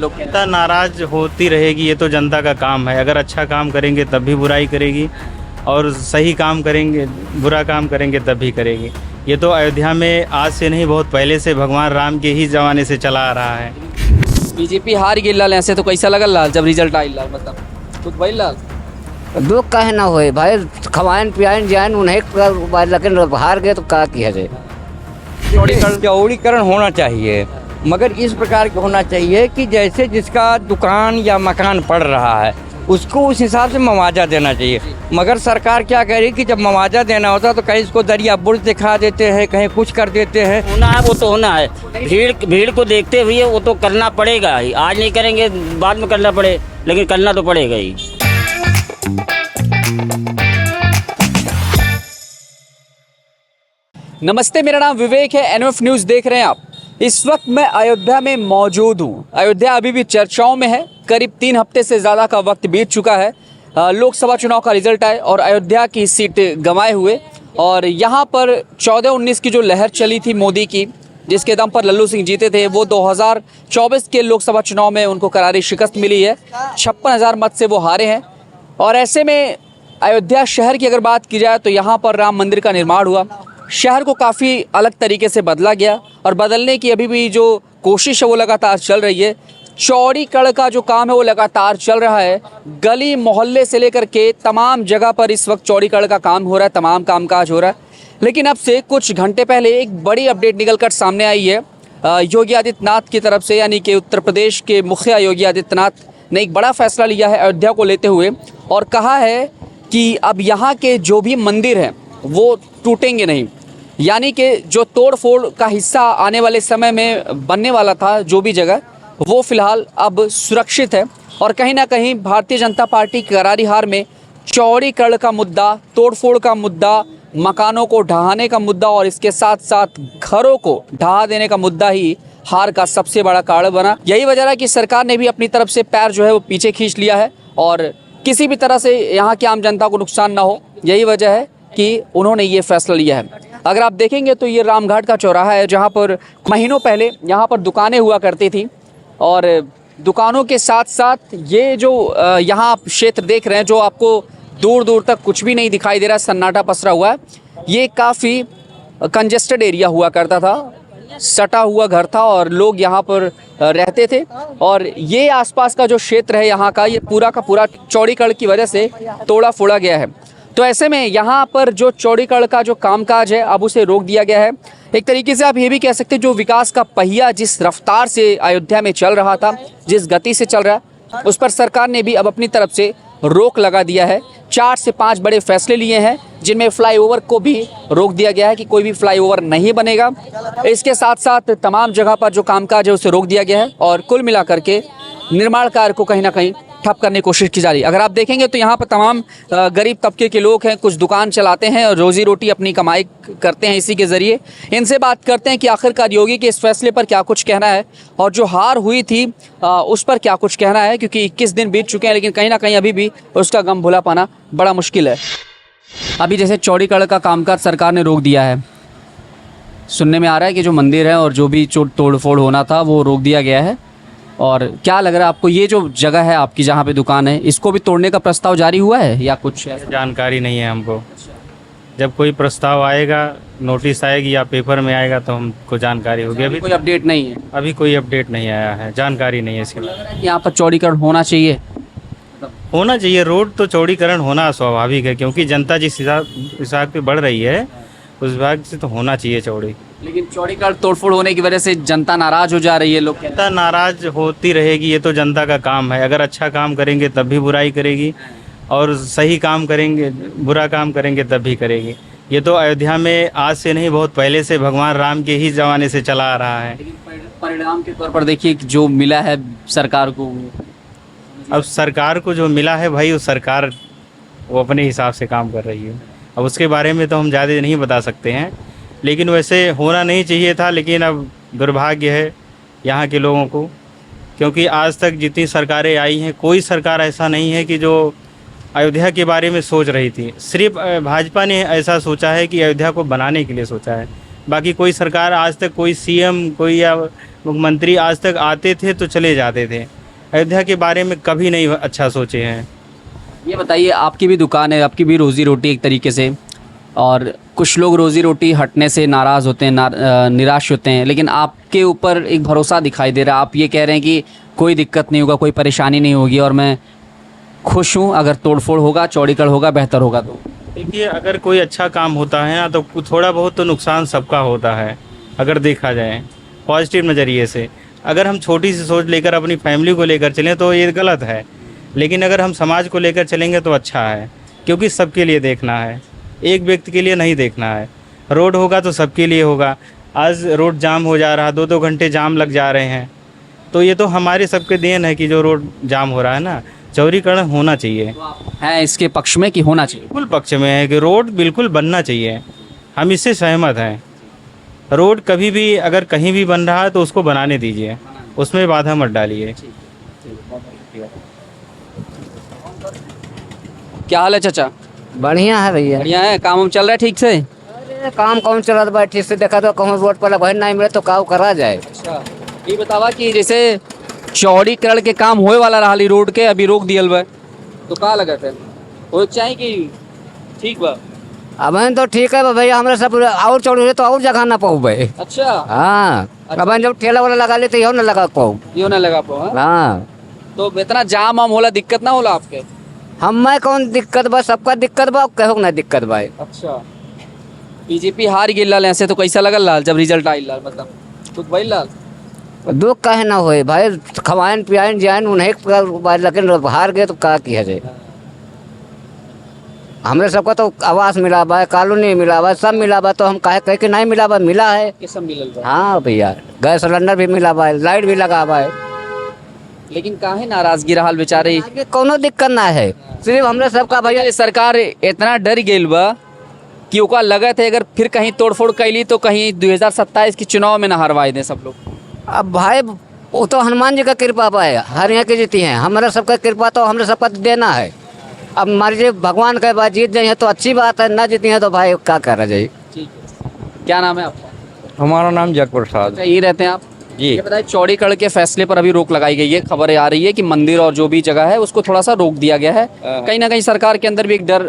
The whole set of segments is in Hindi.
लोग जनता नाराज होती रहेगी, ये तो जनता का काम है। अगर अच्छा काम करेंगे तब भी बुराई करेगी, और सही काम करेंगे, बुरा काम करेंगे तब भी करेगी। ये तो अयोध्या में आज से नहीं, बहुत पहले से भगवान राम के ही ज़माने से चला आ रहा है। बीजेपी हार गई लाल, ऐसे तो कैसा लगल लाल जब रिजल्ट आई लाल, मतलब खुद भाई लाल दुख काहे ना होए भाई, खवाइन पियाइन जाइन उन्हें लेकिन हार गए तो का किया जाए। चौड़ीकरण होना चाहिए, मगर इस प्रकार का होना चाहिए कि जैसे जिसका दुकान या मकान पड़ रहा है उसको उस हिसाब से मुआवजा देना चाहिए। मगर सरकार क्या कह रही है कि जब मुआवजा देना होता है तो कहीं इसको दरिया बुर्ज दिखा देते हैं, कहीं कुछ कर देते हैं। होना है वो तो होना है, भीड़ को देखते हुए वो तो करना पड़ेगा ही। आज नहीं करेंगे बाद में करना पड़े, लेकिन करना तो पड़ेगा ही। नमस्ते, मेरा नाम विवेक है, एनएफ न्यूज़ देख रहे हैं आप। इस वक्त मैं अयोध्या में मौजूद हूँ। अयोध्या अभी भी चर्चाओं में है। करीब 3 हफ्ते से ज़्यादा का वक्त बीत चुका है लोकसभा चुनाव का रिजल्ट आए और अयोध्या की सीट गंवाए हुए, और यहाँ पर 14-19 की जो लहर चली थी मोदी की, जिसके दम पर लल्लू सिंह जीते थे, वो 2024 के लोकसभा चुनाव में उनको करारी शिकस्त मिली है। 56,000 मत से वो हारे हैं। और ऐसे में अयोध्या शहर की अगर बात की जाए तो यहाँ पर राम मंदिर का निर्माण हुआ। शहर को काफ़ी अलग तरीके से बदला गया, और बदलने की अभी भी जो कोशिश है वो लगातार चल रही है। चौड़ीकरण का जो काम है वो लगातार चल रहा है। गली मोहल्ले से लेकर के तमाम जगह पर इस वक्त चौड़ीकरण का काम हो रहा है, तमाम कामकाज हो रहा है। लेकिन अब से कुछ घंटे पहले एक बड़ी अपडेट निकल कर सामने आई है योगी आदित्यनाथ की तरफ से, यानी कि उत्तर प्रदेश के मुखिया योगी आदित्यनाथ ने एक बड़ा फैसला लिया है अयोध्या को लेते हुए, और कहा है कि अब यहाँ के जो भी मंदिर हैं वो टूटेंगे नहीं। यानी कि जो तोड़ फोड़ का हिस्सा आने वाले समय में बनने वाला था, जो भी जगह, वो फिलहाल अब सुरक्षित है। और कहीं ना कहीं भारतीय जनता पार्टी की करारी हार में चौड़ीकरण का मुद्दा, तोड़फोड़ का मुद्दा, मकानों को ढहाने का मुद्दा और इसके साथ साथ घरों को ढहा देने का मुद्दा ही हार का सबसे बड़ा कारण बना। यही वजह है कि सरकार ने भी अपनी तरफ से पैर जो है वो पीछे खींच लिया है, और किसी भी तरह से यहाँ की आम जनता को नुकसान ना हो, यही वजह है कि उन्होंने ये फैसला लिया है। अगर आप देखेंगे तो ये रामघाट का चौराहा है, जहाँ पर महीनों पहले यहाँ पर दुकानें हुआ करती थी, और दुकानों के साथ साथ ये जो यहाँ आप क्षेत्र देख रहे हैं, जो आपको दूर दूर तक कुछ भी नहीं दिखाई दे रहा है, सन्नाटा पसरा हुआ है, ये काफ़ी कंजेस्टेड एरिया हुआ करता था, सटा हुआ घर था और लोग यहाँ पर रहते थे। और ये आसपास का जो क्षेत्र है यहाँ का, ये पूरा का पूरा चौड़ीकरण की वजह से तोड़ा फोड़ा गया है। तो ऐसे में यहाँ पर जो चौड़ीकरण का जो कामकाज है अब उसे रोक दिया गया है। एक तरीके से आप ये भी कह सकते हैं, जो विकास का पहिया जिस रफ्तार से अयोध्या में चल रहा था, जिस गति से चल रहा है, उस पर सरकार ने भी अब अपनी तरफ से रोक लगा दिया है। 4 से 5 बड़े फैसले लिए हैं, जिनमें फ्लाईओवर को भी रोक दिया गया है कि कोई भी फ्लाईओवर नहीं बनेगा। इसके साथ साथ तमाम जगह पर जो कामकाज है उसे रोक दिया गया है, और कुल मिलाकर के निर्माण कार्य को कहीं ना कहीं ठप करने की कोशिश की जा रही है। अगर आप देखेंगे तो यहाँ पर तमाम गरीब तबके के लोग हैं, कुछ दुकान चलाते हैं और रोजी रोटी अपनी कमाई करते हैं इसी के ज़रिए। इनसे बात करते हैं कि आखिरकार योगी के इस फैसले पर क्या कुछ कहना है, और जो हार हुई थी उस पर क्या कुछ कहना है, क्योंकि 21 दिन बीत चुके हैं, लेकिन कहीं ना कहीं अभी भी उसका गम भुला पाना बड़ा मुश्किल है। अभी जैसे चौड़ीकरण का कामकाज सरकार ने रोक दिया है, सुनने में आ रहा है कि जो मंदिर है और जो भी तोड़ फोड़ होना था वो रोक दिया गया है। और क्या लग रहा है आपको, ये जो जगह है आपकी जहाँ पे दुकान है, इसको भी तोड़ने का प्रस्ताव जारी हुआ है या कुछ? जानकारी नहीं है हमको। जब कोई प्रस्ताव आएगा, नोटिस आएगी या पेपर में आएगा तो हमको जानकारी होगी। अभी कोई अपडेट नहीं है? अभी कोई अपडेट नहीं आया है, जानकारी नहीं है इसके बारे में। यहाँ पर चौड़ीकरण होना चाहिए? होना चाहिए, रोड तो चौड़ीकरण होना स्वाभाविक है, क्योंकि जनता जिस हिसाब पे बढ़ रही है उस भाग से तो होना चाहिए चौड़ी। लेकिन चौड़ीकरण तोड़फोड़ होने की वजह से जनता नाराज हो जा रही है। लोग जनता नाराज होती रहेगी, ये तो जनता का काम है। अगर अच्छा काम करेंगे तब भी बुराई करेगी, और सही काम करेंगे, बुरा काम करेंगे तब भी करेगी। ये तो अयोध्या में आज से नहीं, बहुत पहले से भगवान राम के ही ज़माने से चला आ रहा है। परिणाम के तौर पर देखिए जो मिला है सरकार को, अब सरकार को जो मिला है भाई, उस सरकार वो अपने हिसाब से काम कर रही है। अब उसके बारे में तो हम ज़्यादा नहीं बता सकते हैं, लेकिन वैसे होना नहीं चाहिए था। लेकिन अब दुर्भाग्य है यहाँ के लोगों को, क्योंकि आज तक जितनी सरकारें आई हैं, कोई सरकार ऐसा नहीं है कि जो अयोध्या के बारे में सोच रही थी। सिर्फ भाजपा ने ऐसा सोचा है कि अयोध्या को बनाने के लिए सोचा है, बाकी कोई सरकार आज तक, कोई सीएम, कोई या मुख्यमंत्री आज तक आते थे तो चले जाते थे, अयोध्या के बारे में कभी नहीं अच्छा सोचे हैं। ये बताइए, आपकी भी दुकान है, आपकी भी रोज़ी रोटी एक तरीके से, और कुछ लोग रोज़ी रोटी हटने से नाराज़ होते हैं, निराश होते हैं, लेकिन आपके ऊपर एक भरोसा दिखाई दे रहा है। आप ये कह रहे हैं कि कोई दिक्कत नहीं होगा, कोई परेशानी नहीं होगी, और मैं खुश हूँ। अगर तोड़फोड़ होगा, चौड़ीकड़ होगा, बेहतर होगा। तो देखिए, अगर कोई अच्छा काम होता है ना तो थोड़ा बहुत तो नुकसान सबका होता है, अगर देखा जाए पॉजिटिव नज़रिए से। अगर हम छोटी सी सोच लेकर अपनी फैमिली को लेकर चलें तो ये गलत है, लेकिन अगर हम समाज को लेकर चलेंगे तो अच्छा है, क्योंकि सबके लिए देखना है, एक व्यक्ति के लिए नहीं देखना है। रोड होगा तो सबके लिए होगा। आज रोड जाम हो जा रहा, 2-2 घंटे जाम लग जा रहे हैं, तो ये तो हमारे सबके देन है कि जो रोड जाम हो रहा है ना, चौड़ीकरण होना चाहिए। हैं इसके पक्ष में कि होना चाहिए? बिल्कुल पक्ष में है कि रोड बिल्कुल बनना चाहिए, हम इससे सहमत हैं। रोड कभी भी अगर कहीं भी बन रहा है तो उसको बनाने दीजिए, उसमें बाधा मत डालिए। क्या हाल है चाचा? बढ़िया है भैया। बढ़िया है। काम चल रहा है ठीक से? अरे काम कौन चला था भाई, ठीक से देखा तो कहूँ रोड पर बहन नहीं मिले तो काव करा जाए। अच्छा, ये बतावा कि जैसे चौड़ीकरण के काम होए वाला रहा रोड के, अभी रोक दियल बा, तो का लगा फिर हो चाहिए कि ठीक बा? अब तो ठीक है भैया, हमारे सब और चौड़ी रहे तो और जगह ना पाऊ भाई। अच्छा, हाँ, अब जब ठेला वाला लगा लेते यो ना लगा पाऊ। यो ना लगा पाओ? हाँ? हाँ, तो इतना जाम वाम होला, दिक्कत ना होला आपके? हमें कौन दिक्कत बा, सबका दिक्कत बा, कहो ना दिक्कत बा। अच्छा, बीजेपी हार गई लाल, ऐसे तो कैसा लगल लाल जब रिजल्ट आई लाल, मतलब खुद भाई लाल दुख कहे ना होए भाई, खवाइन पियाइन जाइन उन्हें लेकिन हार गए तो का किया जाए। हमरे सबको तो आवास मिला बा, कॉलोनी मिला बा, सब मिला बा, तो हम कहे कि नहीं मिला बा, मिला है। ये सब मिलल बा। हाँ भैया, गैस सिलेंडर भी मिला बा, लाइट भी लगा बा। लेकिन काहे नाराजगी रहल बेचारे? आगे कोनो दिक्कत ना है, सिर्फ हमरे सबका भैया ये सरकार इतना डर गेल बा कि ओका लगा थे अगर फिर कहीं तोड़फोड़ कैली तो कहीं 2027 के चुनाव में ना हरवाए दें सब लोग। अब भाई वो तो हनुमान जी का कृपा बा है, हर यहाँ की जीती हैं, हमारा सबका कृपा तो हमरे सबका देना है। अब मर्जी भगवान के बाद जीत जाए तो अच्छी बात है, ना जीती है तो भाई क्या करा जाए। ठीक है, क्या नाम है आपका? हमारा नाम जग प्रसाद अच्छा, ये रहते हैं आप? जी। ये बताइए, चौड़ीकरण के फैसले पर अभी रोक लगाई गई है, खबर आ रही है कि मंदिर और जो भी जगह है उसको थोड़ा सा रोक दिया गया है। कहीं ना कहीं सरकार के अंदर भी एक डर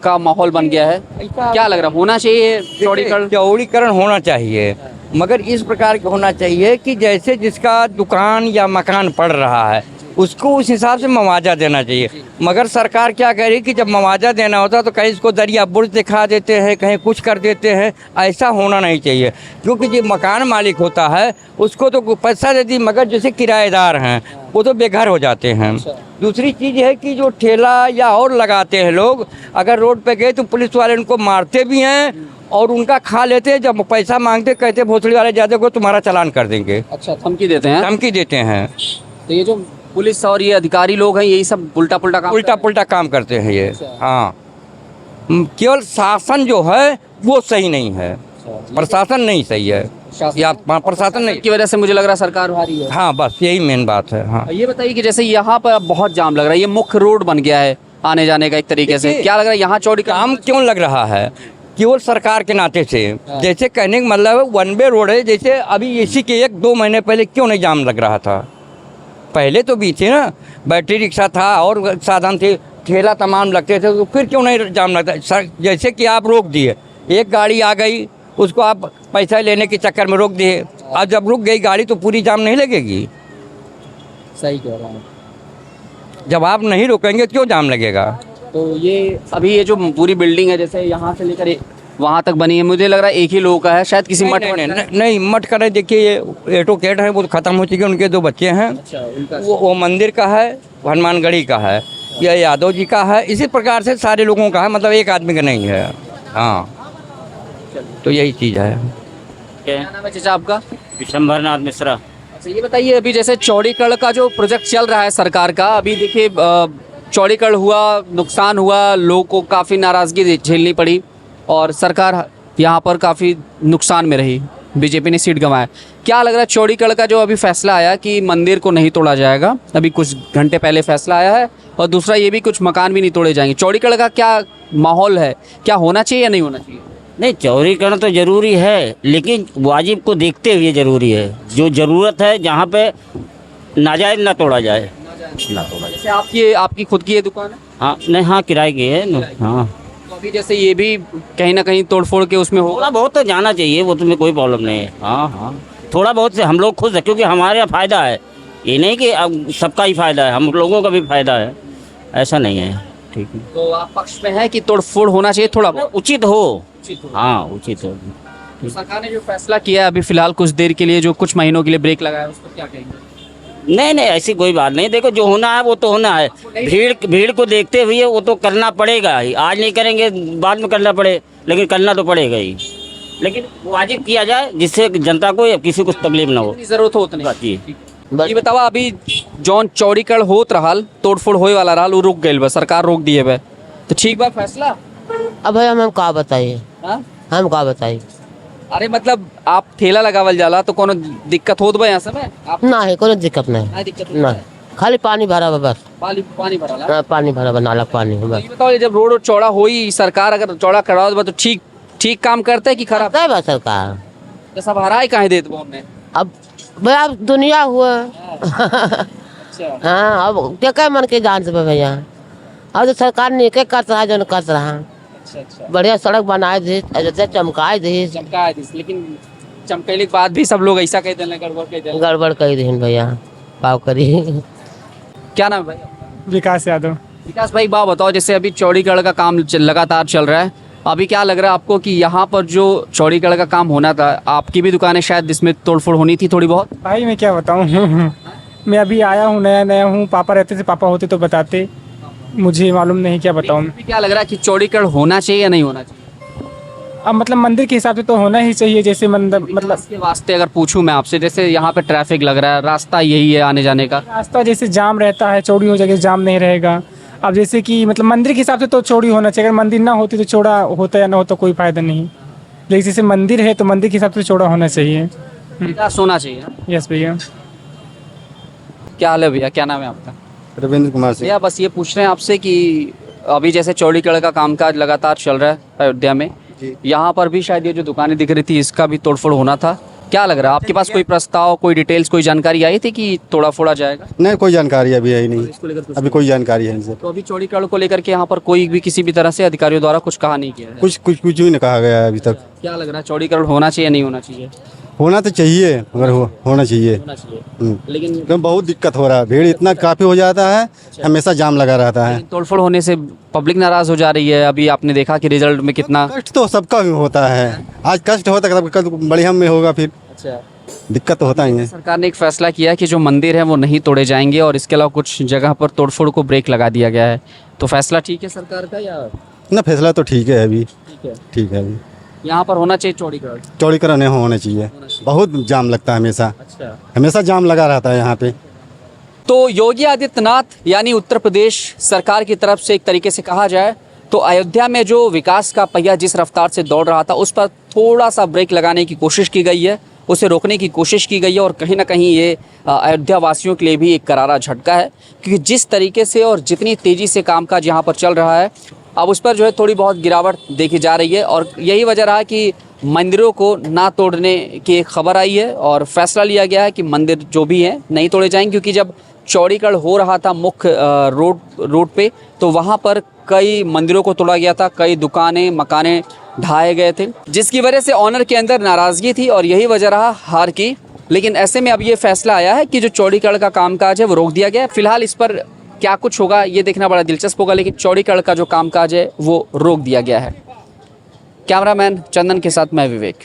का माहौल बन गया है। क्या लग रहा है, होना चाहिए चौड़ीकरण? चौड़ीकरण होना चाहिए, मगर इस प्रकार का होना चाहिए कि जैसे जिसका दुकान या मकान पड़ रहा है उसको उस हिसाब से मुआवजा देना चाहिए। मगर सरकार क्या कह रही है कि जब मुआवजा देना होता है तो कहीं इसको दरिया बुर्ज दिखा देते हैं, कहीं कुछ कर देते हैं। ऐसा होना नहीं चाहिए, क्योंकि जो मकान मालिक होता है उसको तो पैसा दे दी, मगर जैसे किराएदार हैं वो तो बेघर हो जाते हैं। दूसरी चीज़ है कि जो ठेला या और लगाते हैं लोग, अगर रोड पे गए तो पुलिस वाले उनको मारते भी हैं और उनका खा लेते हैं। जब पैसा मांगते कहते भोसड़ी वाले ज़्यादा को तुम्हारा चालान कर देंगे। अच्छा, धमकी देते हैं? धमकी देते हैं। तो ये जो पुलिस और ये अधिकारी लोग हैं यही सब उल्टा पुल्टा काम करते हैं ये। हाँ, केवल शासन जो है वो सही नहीं है, प्रशासन नहीं सही है, या प्रशासन नहीं की वजह से मुझे लग रहा है सरकार भारी है। हाँ, बस यही मेन बात है। हाँ, ये बताइए कि जैसे यहाँ पर बहुत जाम लग रहा है, ये मुख्य रोड बन गया है आने जाने का एक तरीके से, क्या लग रहा है यहाँ चौड़ीकरण काम क्यों लग रहा है? केवल सरकार के नाते से, जैसे कहने का मतलब है वन वे रोड है। जैसे अभी इसी के 1-2 महीने पहले क्यों नहीं जाम लग रहा था? पहले तो भी थे ना, बैटरी रिक्शा था और साधन थे, ठेला तमाम लगते थे, तो फिर क्यों नहीं जाम लगता? जैसे कि आप रोक दिए, एक गाड़ी आ गई उसको आप पैसा लेने के चक्कर में रोक दिए, अब जब रुक गई गाड़ी तो पूरी जाम नहीं लगेगी। सही कह रहा हूँ। जब आप नहीं रोकेंगे तो क्यों जाम लगेगा? तो ये अभी ये जो पूरी बिल्डिंग है जैसे यहाँ से लेकर वहाँ तक बनी है, मुझे लग रहा है एक ही लोगों का है, शायद किसी मठ नहीं मठ का नहीं। देखिए ये एटोकेट है वो तो ख़त्म हो चुके, उनके 2 बच्चे हैं। अच्छा, उनका वो मंदिर का है, हनुमानगढ़ी का है, या यादव जी का है। इसी प्रकार से सारे लोगों का है, मतलब एक आदमी का नहीं है। हाँ, तो यही चीज़ है। क्या नाम है चाचा आपका? विशंभरनाथ मिश्रा। अच्छा, ये बताइए अभी जैसे चौड़ीकरण का जो प्रोजेक्ट चल रहा है सरकार का, अभी देखिए चौड़ीकरण हुआ, नुकसान हुआ, लोगों को काफ़ी नाराज़गी झेलनी पड़ी और सरकार यहाँ पर काफ़ी नुकसान में रही, बीजेपी ने सीट गंवाया। क्या लग रहा है चौड़ीकरण का जो अभी फैसला आया कि मंदिर को नहीं तोड़ा जाएगा, अभी कुछ घंटे पहले फैसला आया है, और दूसरा ये भी कुछ मकान भी नहीं तोड़े जाएंगे, चौड़ीकरण का क्या माहौल है, क्या होना चाहिए या नहीं होना चाहिए? नहीं, चौड़ीकरण तो जरूरी है, लेकिन वाजिब को देखते हुए जरूरी है। जो ज़रूरत है जहाँ पे नाजायज़ ना तोड़ा जाए, ना तोड़ा जाए। जैसे आपकी खुद की ये दुकान है, हाँ नहीं, हाँ किराए की है न, हाँ। तो अभी जैसे ये भी कहीं ना कहीं तोड़फोड़ के उसमें होगा। थोड़ा बहुत तो जाना चाहिए, वो तुम्हें कोई प्रॉब्लम नहीं है। हाँ हाँ, थोड़ा बहुत से हम लोग खुश हैं, क्योंकि हमारे यहाँ फ़ायदा है। ये नहीं कि अब सबका ही फ़ायदा है, हम लोगों का भी फ़ायदा है, ऐसा नहीं है। ठीक है, तो आप पक्ष में है कि तोड़फोड़ होना चाहिए थोड़ा बहुत? उचित हो। हाँ, उचित हो। तो सरकार ने जो फैसला किया है अभी फिलहाल कुछ देर के लिए, जो कुछ महीनों के लिए ब्रेक लगाया है, उस पर क्या कहेंगे? नहीं नहीं, ऐसी कोई बात नहीं। देखो, जो होना है वो तो होना है। भीड़ को देखते हुए वो तो करना पड़ेगा ही। आज नहीं करेंगे, बाद में करना पड़े, लेकिन करना तो पड़ेगा ही। लेकिन वाजिब किया जाए, जिससे जनता को या किसी को तकलीफ ना हो। जितनी जरूरत हो उतनी। जी। ये बतावा, अभी जौन चौड़ीकरण होत रहल, तोड़फोड़ होए वाला रहल, वो रुक गइल बा, सरकार रोक दिए बा, तो ठीक बा फैसला? अब भाई हम का बताइए, हाँ? हम का बताइए। अरे मतलब आप ठेला लगावल जाला तो कोनो दिक्कत होत बा यहाँ समय? आप ना है कोई दिक्कत नहीं, ना दिक्कत ना खाली पानी भरा बा बस। पानी भरल है? हाँ, पानी भरा बा, नाला पानी तो बस। ये बताओ, जब रोड चौड़ा होई, सरकार अगर चौड़ा करवावत बा तो ठीक काम करते है कि खराब? करता है बा सरकार। तो सब हराए काहे देत बा उन्हें? अब भाई अब दुनिया हुआ अच्छा, हाँ, अब क्या क्या मन के जान से बा भैया। अब तो सरकार ने एक कर रहा जो कर रहा, अच्छा। बढ़िया सड़क बनाए दी, अयोध्या चमकाए दी, चमका दिस, लेकिन चमकैले के बाद भी सब लोग ऐसा कह देने, गड़बड़ कह देने। गड़बड़ कर दी भैया, पाव करी। क्या नाम है भाई? विकास यादव। विकास भाई, बात बताओ, जैसे अभी चौड़ीकरण का काम लगातार चल रहा है, अभी क्या लग रहा है आपको कि यहाँ पर जो चौड़ीकरण का काम होना था, आपकी भी दुकानें शायद जिसमें तोड़फोड़ होनी थी थोड़ी बहुत? भाई मैं क्या बताऊँ मैं अभी आया हूँ, नया हूँ। पापा रहते थे, पापा होते तो बताते, मुझे मालूम नहीं, क्या बताऊँ। अभी क्या लग रहा है कि चौड़ीकरण होना चाहिए या नहीं होना चाहिए? अब मतलब मंदिर के हिसाब से तो होना ही चाहिए। जैसे मतलब इसके वास्ते अगर पूछूं मैं आपसे, जैसे यहाँ पे ट्रैफिक लग रहा है, रास्ता यही है आने जाने का, रास्ता जैसे जाम रहता है, चौड़ी हो जाएगी, जाम नहीं रहेगा। अब जैसे कि मतलब मंदिर के हिसाब से तो चौड़ी होना चाहिए। अगर मंदिर ना होती तो चौड़ा होता या ना होता कोई फायदा नहीं। लेकिन जैसे मंदिर है तो मंदिर के हिसाब से चौड़ा होना चाहिए। विकास होना चाहिए ना? यस भैया। क्या हाल है भैया, क्या नाम है आपका? रविंद्र कुमार सिंह। भैया बस ये पूछ रहे हैं आपसे कि अभी जैसे चौड़ीकरण का कामकाज लगातार चल रहा है अयोध्या में, यहाँ पर भी शायद ये जो दुकानें दिख रही थी इसका भी तोड़फोड़ होना था, क्या लग रहा है आपके पास? कोई प्रस्ताव, कोई डिटेल्स, कोई जानकारी आई थी कि तोड़ा फोड़ा जाएगा? नहीं, कोई जानकारी अभी है ही नहीं, इसको लेकर अभी कोई जानकारी है इनसे। तो अभी चौड़ीकरण को लेकर के यहाँ पर कोई भी किसी भी तरह से अधिकारियों द्वारा कुछ कहा नहीं किया है? कुछ भी नहीं कहा गया है अभी तक। क्या लग रहा है, चौड़ीकरण होना चाहिए नहीं होना चाहिए? होना तो चाहिए, मगर होना चाहिए। होना चाहिए, हम्म। लेकिन क्यों बहुत दिक्कत हो रहा है, भीड़ इतना काफ़ी हो जाता है, हमेशा जाम लगा रहता है। तोड़फोड़ होने से पब्लिक नाराज हो जा रही है। अभी आपने देखा कि रिजल्ट में कितना कष्ट तो सबका भी होता है, आज कष्ट होता है कल बढ़िया में होगा, फिर अच्छा। दिक्कत तो होता ही है। सरकार ने एक फैसला किया है कि जो मंदिर है वो नहीं तोड़े जाएंगे और इसके अलावा कुछ जगह पर तोड़फोड़ को ब्रेक लगा दिया गया है, तो फैसला ठीक है सरकार का या? ना फैसला तो ठीक है अभी, ठीक है, ठीक है अभी। यहाँ पर होना चाहिए चौड़ीकरण? चौड़ीकरण नहीं होना चाहिए, बहुत जाम लगता है हमेशा, अच्छा। हमेशा जाम लगा रहता है यहाँ पे। तो योगी आदित्यनाथ यानी उत्तर प्रदेश सरकार की तरफ से एक तरीके से कहा जाए तो अयोध्या में जो विकास का पहिया जिस रफ्तार से दौड़ रहा था उस पर थोड़ा सा ब्रेक लगाने की कोशिश की गई है, उसे रोकने की कोशिश की गई है, और कहीं ना कहीं ये अयोध्या वासियों के लिए भी एक करारा झटका है, क्योंकि जिस तरीके से और जितनी तेज़ी से कामकाज यहाँ पर चल रहा है अब उस पर जो है थोड़ी बहुत गिरावट देखी जा रही है, और यही वजह रहा कि मंदिरों को ना तोड़ने की एक खबर आई है और फैसला लिया गया है कि मंदिर जो भी हैं नहीं तोड़े जाएंगे, क्योंकि जब चौड़ीकरण हो रहा था मुख्य रोड पे तो वहाँ पर कई मंदिरों को तोड़ा गया था, कई दुकानें मकानें ढाए गए थे, जिसकी वजह से ऑनर के अंदर नाराज़गी थी और यही वजह रहा हार की। लेकिन ऐसे में अब ये फैसला आया है कि जो चौड़ीकरण का कामकाज है वो रोक दिया गया है। फिलहाल इस पर क्या कुछ होगा ये देखना बड़ा दिलचस्प होगा, लेकिन चौड़ीकरण का जो कामकाज है वो रोक दिया गया है। कैमरामैन चंदन के साथ मैं विवेक।